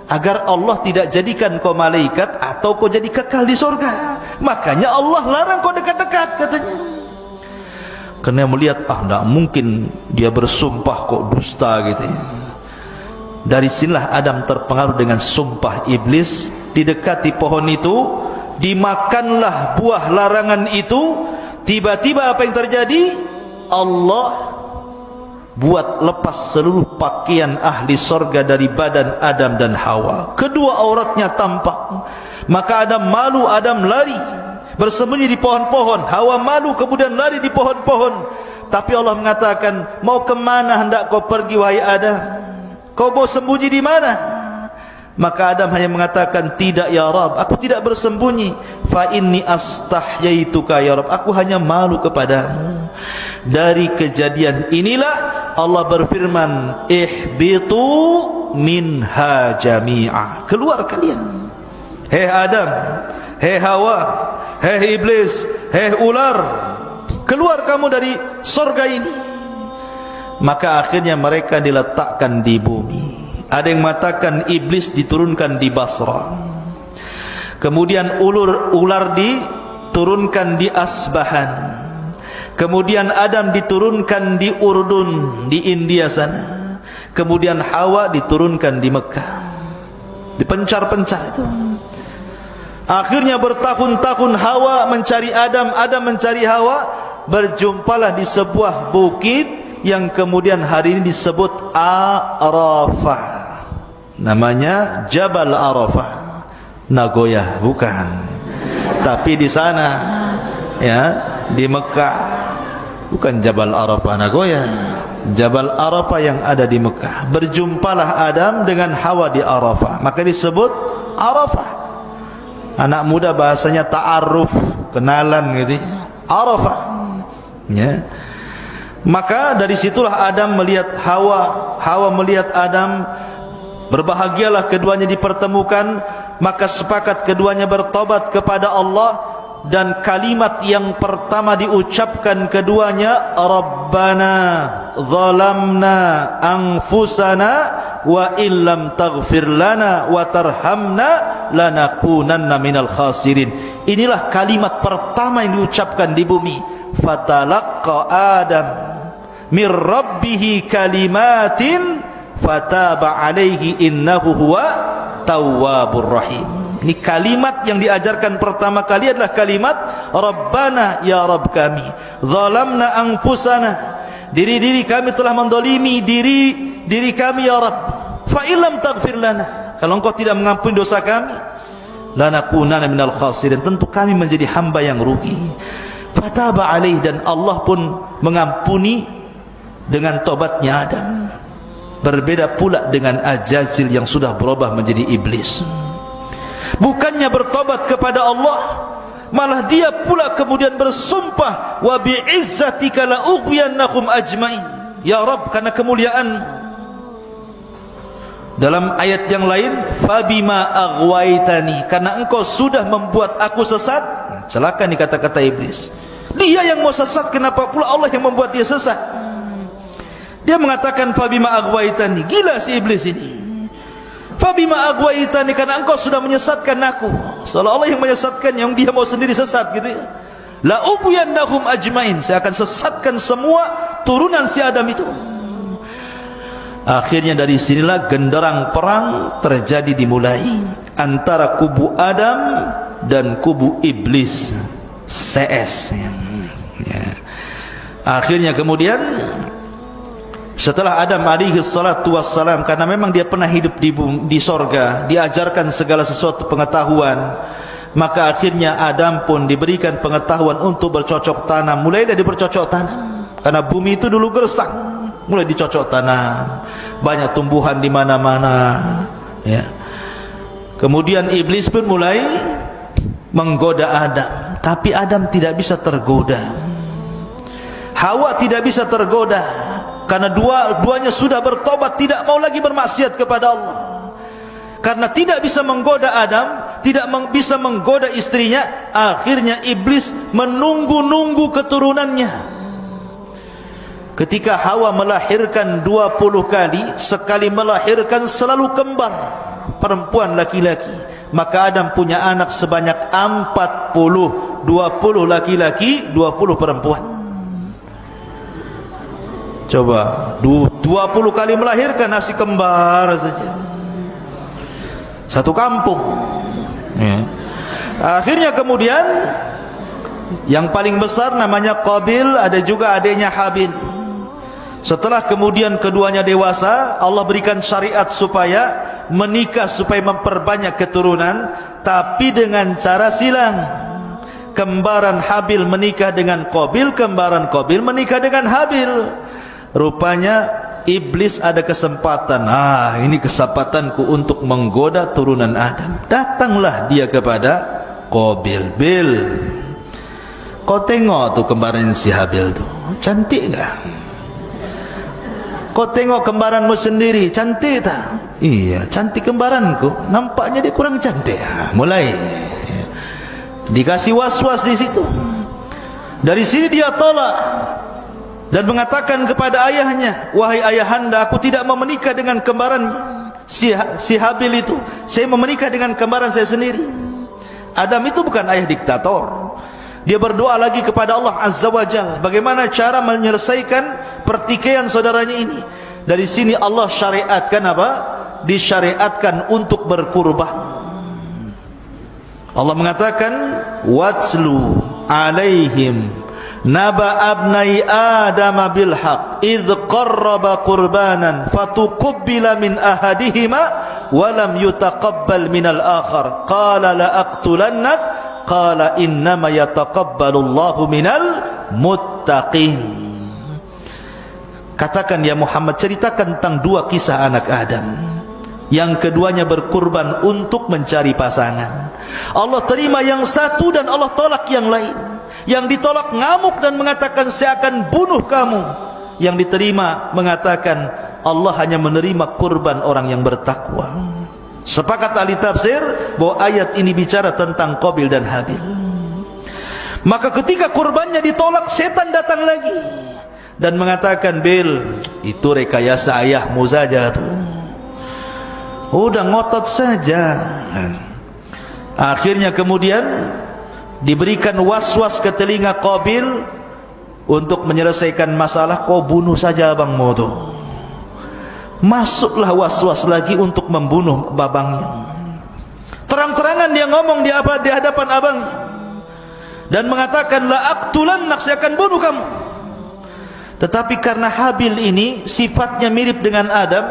Agar Allah tidak jadikan kau malaikat atau kau jadi kekal di surga. Makanya Allah larang kau dekat-dekat, katanya. Karena melihat, tidak mungkin dia bersumpah kok dusta, gitu ya. Dari sinilah Adam terpengaruh dengan sumpah iblis. Didekati pohon itu, dimakanlah buah larangan itu. Tiba-tiba apa yang terjadi? Allah buat lepas seluruh pakaian ahli sorga dari badan Adam dan Hawa. Kedua auratnya tampak. Maka Adam malu, Adam lari, bersembunyi di pohon-pohon. Hawa malu, kemudian lari di pohon-pohon. Tapi Allah mengatakan, mau kemana hendak kau pergi wahai Adam? Kau mau sembunyi di mana? Maka Adam hanya mengatakan, tidak ya Rabb, aku tidak bersembunyi. Fa inni astahyaituka ya Rabb, aku hanya malu kepadamu. Dari kejadian inilah Allah berfirman, ihbitu minha jami'a. Keluar kalian, hei Adam, hei Hawa, hei iblis, hei ular, keluar kamu dari surga ini. Maka akhirnya mereka diletakkan di bumi. Ada yang mengatakan iblis diturunkan di Basra, kemudian ular diturunkan di Asbahan, kemudian Adam diturunkan di Urdun, di India sana, kemudian Hawa diturunkan di Mekah, dipencar-pencar itu. Akhirnya bertahun-tahun Hawa mencari Adam, Adam mencari Hawa. Berjumpalah di sebuah bukit yang kemudian hari ini disebut Arafah. Namanya Jabal Arafah. Nagoya bukan, tapi di sana ya, di Mekah. Bukan Jabal Arafah Nagoya, Jabal Arafah yang ada di Mekah. Berjumpalah Adam dengan Hawa di Arafah, maka disebut Arafah. Anak muda bahasanya ta'aruf, kenalan gitu, Arafah ya. Maka dari situlah Adam melihat Hawa, Hawa melihat Adam. Berbahagialah keduanya dipertemukan. Maka sepakat keduanya bertobat kepada Allah. Dan kalimat yang pertama diucapkan keduanya, Rabbana zalamna anfusana wa illam taghfir lana wa tarhamna lanakunanna minal khasirin. Inilah kalimat pertama yang diucapkan di bumi. Fatalaqqa Adam mir rabbihi kalimatin fataba alaihi innahu huwa tawwabur rahim. Ini kalimat yang diajarkan pertama kali adalah kalimat Rabbana, ya Rabb kami, zalamna anfusana, diri kami telah mendolimi diri kami ya Rabb, fa illam taghfir lana, kalau engkau tidak mengampuni dosa kami, lanakunanna minal khasirin, tentu kami menjadi hamba yang rugi. Fataba alaih, dan Allah pun mengampuni dengan tobatnya Adam. Berbeda pula dengan Ajazil yang sudah berubah menjadi iblis. Bukannya bertobat kepada Allah, malah dia pula kemudian bersumpah, wa bi'izzatika la ughwiyannahum ajmain, ya Rabb, karena kemuliaan. Dalam ayat yang lain, fabima aghwaitani, karena engkau sudah membuat aku sesat. Celaka nih kata-kata iblis. Dia yang mau sesat, kenapa pula Allah yang membuat dia sesat? Dia mengatakan fabima aghwaitani. Gila si iblis ini. Fabima aghwaitani, karena engkau sudah menyesatkan aku. Seolah-olah yang menyesatkan, yang dia mau sendiri sesat gitu ya. La ubiyannahum ajmain, saya akan sesatkan semua turunan si Adam itu. Akhirnya dari sinilah genderang perang terjadi, dimulai antara kubu Adam dan kubu iblis CS ya. Akhirnya kemudian setelah Adam alaihi salatu wassalam, karena memang dia pernah hidup di sorga, diajarkan segala sesuatu pengetahuan, maka akhirnya Adam pun diberikan pengetahuan untuk bercocok tanam. Mulai dari bercocok tanam, karena bumi itu dulu gersang, mulai dicocok tanam, banyak tumbuhan di mana-mana ya. Kemudian iblis pun mulai menggoda Adam, tapi Adam tidak bisa tergoda. Hawa tidak bisa tergoda, karena dua-duanya sudah bertobat, tidak mau lagi bermaksiat kepada Allah. Karena tidak bisa menggoda Adam, tidak bisa menggoda istrinya, akhirnya iblis menunggu-nunggu keturunannya. Ketika Hawa melahirkan 20 kali, sekali melahirkan selalu kembar, perempuan laki-laki, maka Adam punya anak sebanyak 40, 20 laki-laki, 20 perempuan. Coba 20 kali melahirkan nasi kembar saja, satu kampung ya. Akhirnya kemudian yang paling besar namanya Qabil, ada juga adiknya Habil. Setelah kemudian keduanya dewasa, Allah berikan syariat supaya menikah, supaya memperbanyak keturunan, tapi dengan cara silang. Kembaran Habil menikah dengan Qabil, kembaran Qabil menikah dengan Habil. Rupanya iblis ada kesempatan, ini kesempatanku untuk menggoda turunan Adam. Datanglah dia kepada Qabil. Bil, kau tengok tuh kembaran si Habil tuh, cantik enggak? Kau tengok kembaranmu sendiri, cantik tak? Iya, cantik kembaranku, nampaknya dia kurang cantik. Mulai dikasih was-was di situ. Dari sini dia tolak dan mengatakan kepada ayahnya, wahai ayahanda, aku tidak mau menikah dengan kembaran si Habil itu, saya mau menikah dengan kembaran saya sendiri. Adam itu bukan ayah diktator. Dia berdoa lagi kepada Allah Azza wa Jalla, bagaimana cara menyelesaikan pertikaian saudaranya ini. Dari sini Allah syariatkan apa? Disyariatkan untuk berkurban. Allah mengatakan, watslu alaihim naba abnai Adam bil haq idh qarraba qurbanan fatuqabbala min ahadihima wa lam yutaqabbal minal akhar qala la aqtulannak qala innama yataqabbalullahu minal muttaqin. Katakan ya Muhammad, ceritakan tentang dua kisah anak Adam. Yang keduanya berkurban untuk mencari pasangan. Allah terima yang satu dan Allah tolak yang lain. Yang ditolak ngamuk dan mengatakan saya akan bunuh kamu. Yang diterima mengatakan Allah hanya menerima kurban orang yang bertakwa. Sepakat ahli tafsir bahwa ayat ini bicara tentang Qabil dan Habil. Maka ketika kurbannya ditolak, setan datang lagi dan mengatakan, Bil, itu rekayasa ayahmu saja tuh, udah ngotot saja. Akhirnya kemudian diberikan was-was ke telinga Qabil untuk menyelesaikan masalah, kau bunuh saja abangmu tuh. masuklah was-was lagi untuk membunuh babangnya. Terang-terangan dia ngomong di hadapan abangnya dan mengatakan, la aqtulannak, saya akan bunuh kamu. Tetapi karena Habil ini sifatnya mirip dengan Adam,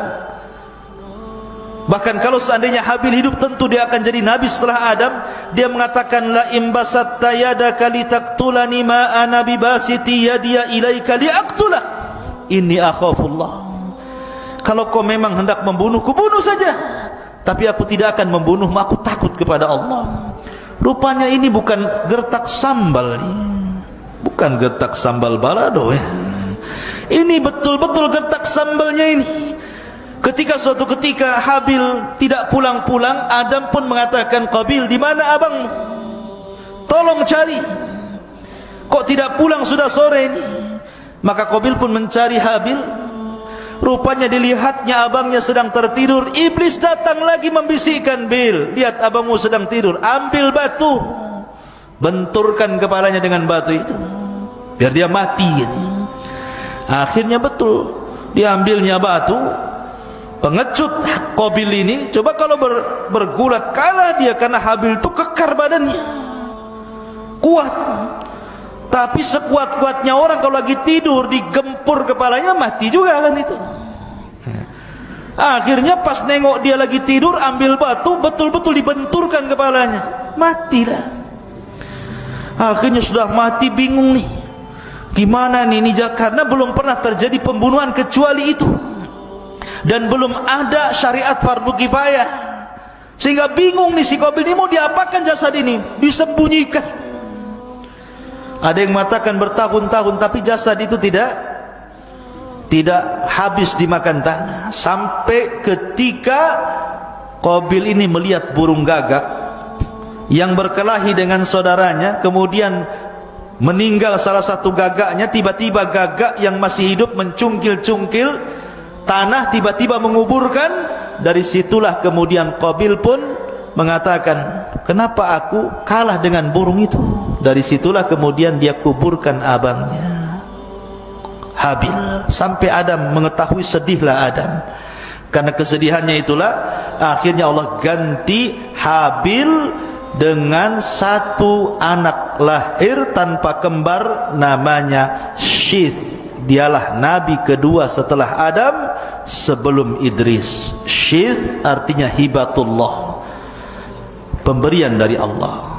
bahkan kalau seandainya Habil hidup tentu dia akan jadi nabi setelah Adam, dia mengatakan, la imbasatta yadaka litaqtulani ma ana bibasiti yadiya ilaika liaqtulak inni akhafullah. Kalau kau memang hendak membunuhku, bunuh saja, tapi aku tidak akan membunuhmu, aku takut kepada Allah. Rupanya ini bukan gertak sambal nih, bukan gertak sambal balado ya. Ini betul-betul gertak sambalnya ini. Ketika suatu ketika Habil tidak pulang-pulang, Adam pun mengatakan, Qabil, di mana abangmu? Tolong cari. Kok tidak pulang, sudah sore ini? Maka Qabil pun mencari Habil. Rupanya dilihatnya abangnya sedang tertidur. Iblis datang lagi membisikkan, Bil, lihat abangmu sedang tidur, ambil batu, benturkan kepalanya dengan batu itu biar dia mati gitu. Akhirnya betul diambilnya batu, pengecut Qabil ini. Coba kalau bergulat, kalah dia, karena Habil itu kekar badannya, kuat. Tapi sekuat-kuatnya orang kalau lagi tidur digempur kepalanya, mati juga kan itu. Akhirnya pas nengok dia lagi tidur, ambil batu, betul-betul dibenturkan kepalanya, matilah. Akhirnya sudah mati, bingung nih, gimana nih, karena belum pernah terjadi pembunuhan kecuali itu, dan belum ada syariat fardu kifayah, sehingga bingung nih si Qabil ini mau diapakan jasad ini, disembunyikan. Ada yang mengatakan bertahun-tahun, tapi jasad itu tidak habis dimakan tanah, sampai ketika Qabil ini melihat burung gagak yang berkelahi dengan saudaranya, kemudian meninggal salah satu gagaknya. Tiba-tiba gagak yang masih hidup mencungkil-cungkil tanah, tiba-tiba menguburkan. Dari situlah kemudian Qabil pun mengatakan, kenapa aku kalah dengan burung itu? Dari situlah kemudian dia kuburkan abangnya Habil. Sampai Adam mengetahui, sedihlah Adam. Karena kesedihannya itulah akhirnya Allah ganti Habil dengan satu anak lahir tanpa kembar, namanya Syith. Dialah nabi kedua setelah Adam sebelum Idris. Syith artinya hibatullah, pemberian dari Allah.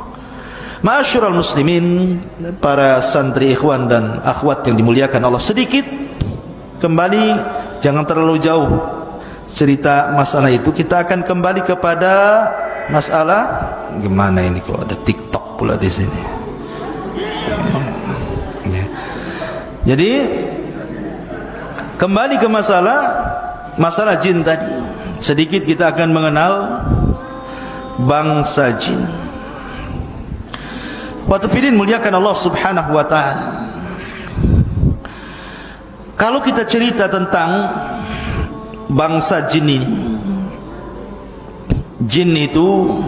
Ma'asyiral muslimin, para santri, ikhwan dan akhwat yang dimuliakan Allah, sedikit kembali, jangan terlalu jauh cerita masalah itu. Kita akan kembali kepada masalah, gimana ini kok ada TikTok pula di sini. Jadi kembali ke masalah jin tadi. Sedikit kita akan mengenal bangsa jin. Watafidin muliakan Allah subhanahu wa ta'ala. Kalau kita cerita tentang bangsa jin ini, jin itu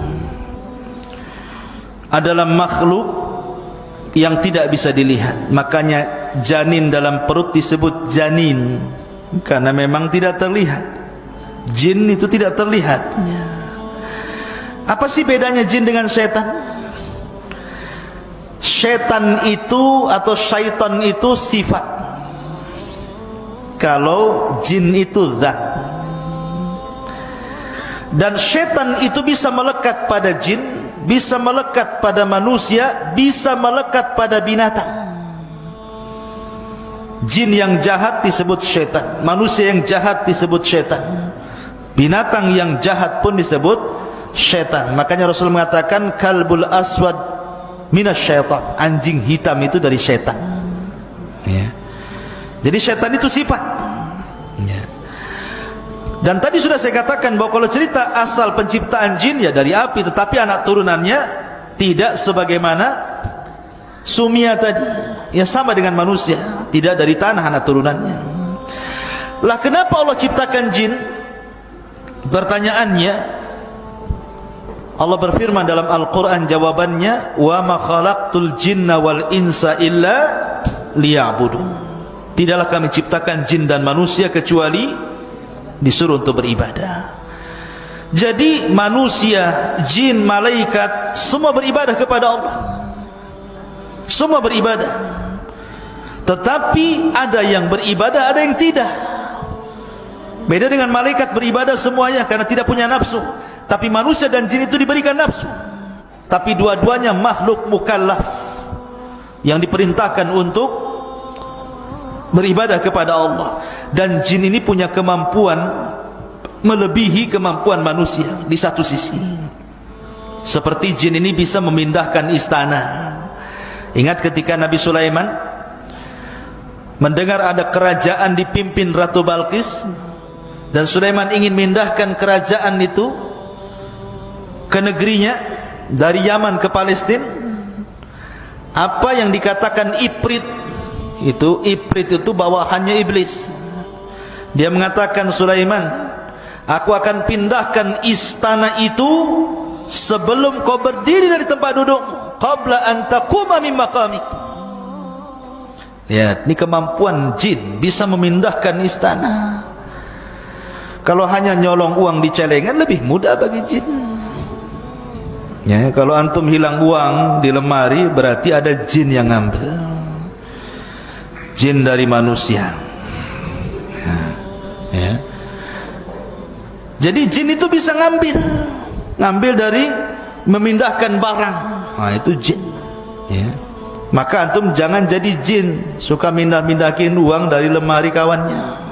adalah makhluk yang tidak bisa dilihat. Makanya janin dalam perut disebut janin, karena memang tidak terlihat. Jin itu tidak terlihat. Apa sih bedanya jin dengan setan? Setan itu atau syaitan itu sifat, kalau jin itu zat. Dan setan itu bisa melekat pada jin, bisa melekat pada manusia, bisa melekat pada binatang. Jin yang jahat disebut setan, manusia yang jahat disebut setan, binatang yang jahat pun disebut setan. Makanya Rasul mengatakan, kalbul aswad minasyaitan, anjing hitam itu dari setan. Ya. Jadi setan itu sifat. Ya. Dan tadi sudah saya katakan bahwa kalau cerita asal penciptaan jin ya dari api, tetapi anak turunannya tidak sebagaimana Sumia tadi. Ya sama dengan manusia, tidak dari tanah anak turunannya. Lah kenapa Allah ciptakan jin? Pertanyaannya, Allah berfirman dalam Al-Quran, jawabannya, wa ma khalaqtul jinna wal insa illa liya'budun. Tidaklah kami ciptakan jin dan manusia kecuali disuruh untuk beribadah. Jadi manusia, jin, malaikat semua beribadah kepada Allah. Semua beribadah. Tetapi ada yang beribadah, ada yang tidak. Beda dengan malaikat beribadah semuanya karena tidak punya nafsu. Tapi manusia dan jin itu diberikan nafsu. Tapi dua-duanya makhluk mukallaf yang diperintahkan untuk beribadah kepada Allah. Dan jin ini punya kemampuan melebihi kemampuan manusia di satu sisi. Seperti jin ini bisa memindahkan istana. Ingat ketika Nabi Sulaiman mendengar ada kerajaan dipimpin Ratu Balqis, dan Sulaiman ingin memindahkan kerajaan itu ke negerinya dari Yaman ke Palestina. Apa yang dikatakan Ifrit itu? Ifrit itu bawahannya iblis. Dia mengatakan, Sulaiman, aku akan pindahkan istana itu sebelum kau berdiri dari tempat duduk, qabla an taquma min maqamik. Ya, ini kemampuan jin, bisa memindahkan istana. Kalau hanya nyolong uang di celengan lebih mudah bagi jin. Ya, kalau antum hilang uang di lemari berarti ada jin yang ngambil. Jin dari manusia. Ya. Jadi jin itu bisa ngambil dari memindahkan barang. Nah, itu jin. Ya. Maka antum jangan jadi jin suka mindah-mindahin uang dari lemari kawannya.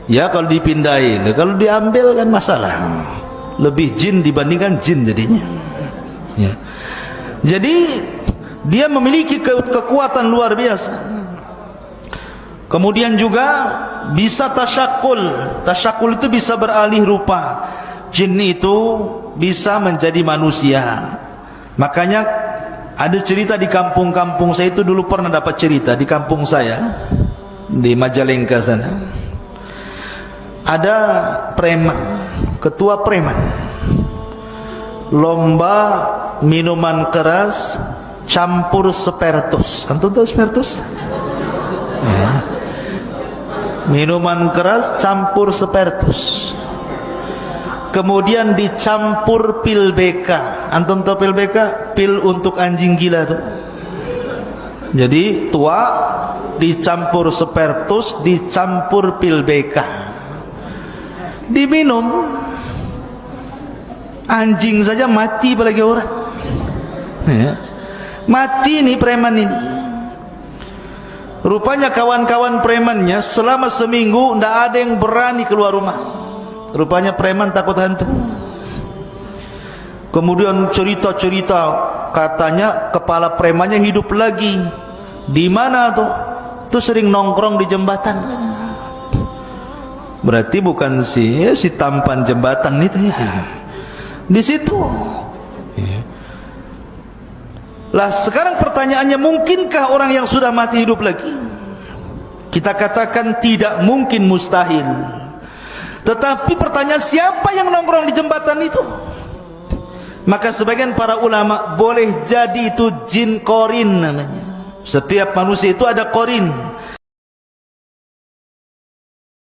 Ya, kalau dipindahin, kalau diambil kan masalah. Lebih jin dibandingkan jin jadinya. Ya. Jadi dia memiliki kekuatan luar biasa. Kemudian juga bisa tasyakul. Tasyakul itu bisa beralih rupa. Jin itu bisa menjadi manusia. Makanya ada cerita di kampung-kampung saya itu, dulu pernah dapat cerita di kampung saya di Majalengka sana. Ada preman, ketua preman, lomba minuman keras campur spertus. Antum tahu spertus? Ya. Minuman keras campur spertus. Kemudian dicampur pil BK. Antum tahu pil BK? Pil untuk anjing gila tuh. Jadi tua dicampur spertus, dicampur pil BK. Diminum, anjing saja mati apalagi orang. Ya. Mati nih preman ini. Rupanya kawan-kawan premannya selama seminggu tidak ada yang berani keluar rumah. Rupanya preman takut hantu. Kemudian cerita-cerita, katanya kepala premannya hidup lagi. Di mana tuh? Tuh sering nongkrong di jembatan. Berarti bukan si tampan jembatan itu ya. Di situ. Ya. Lah sekarang pertanyaannya, mungkinkah orang yang sudah mati hidup lagi? Kita katakan tidak mungkin, mustahil. Tetapi pertanyaan, siapa yang nongkrong di jembatan itu? Maka sebagian para ulama, boleh jadi itu jin korin namanya. Setiap manusia itu ada korin.